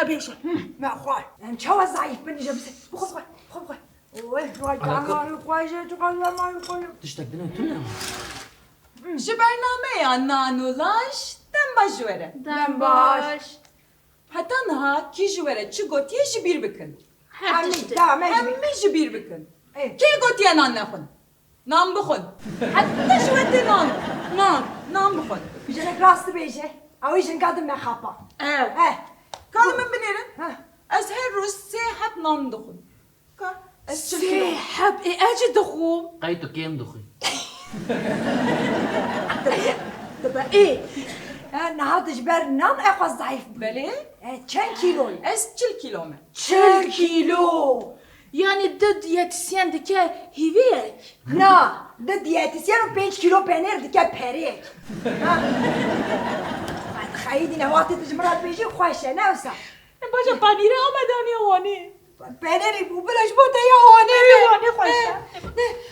بيشه ما خواه ان چه ضعیف بنیجا بس بخور بخور اوه وای جانم خواهشه تو قلبم ما تشتاق دنا تنا Şu bername nanulaş dem bajvere. دم باش Hatta naha ki jvere çi gotiye ji bir bikin. همین هتشتي دام Hemmi ji bir bikin. اه Ki gotiye nan nafın. Nam bıkhın. Hatta jvete nan. Nam bıkhın. بیجنک راست بیشه اویشن قدم مخابا ايه اه Kalımın binerin. ها Ez her roz sehat nan dıkhın. Ka. Ez çil kilo. صحب ايه اجي دخوم قايتو كيم دخي تبقى ايه نهادش بر نان اقوى ضعیف Beli. چند کیلوی Ez çil kilometre. 40 کیلو يعني ضد ديتيسيان دكا هيفيك نه ده دیتیسیان و 5 کیلو پنیر دیگه پریک خیلی نواتي تجمرات بيجي خوشه نه وسا Baca panire amadan yavani. پنیری بو بلاش بوده یا آنه يعني خوشه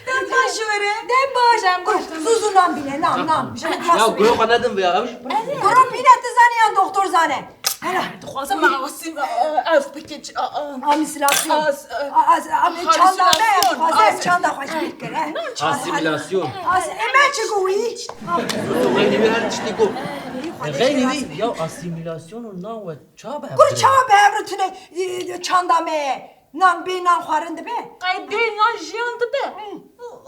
Dem bajvere. دم باشم زوزو نام بینه نام بیشتر يا کلاس قولوا قنادم بيا غوش برو بینه تزنی یا دکتر زنه هلا خوازم معاصم اف بكج آمیسیلاسیون Az- چاندامه halüsinasyon. خوازم چاندا خوش بیکره اسيميلاسيون اما چگویی غيني بي هل تشتيكو غيني بي يا اسيميلاسيون وناو تشابه گور چا به امرتونه چاندامه نام بینام خوارنده به قايدين يا جيان دبا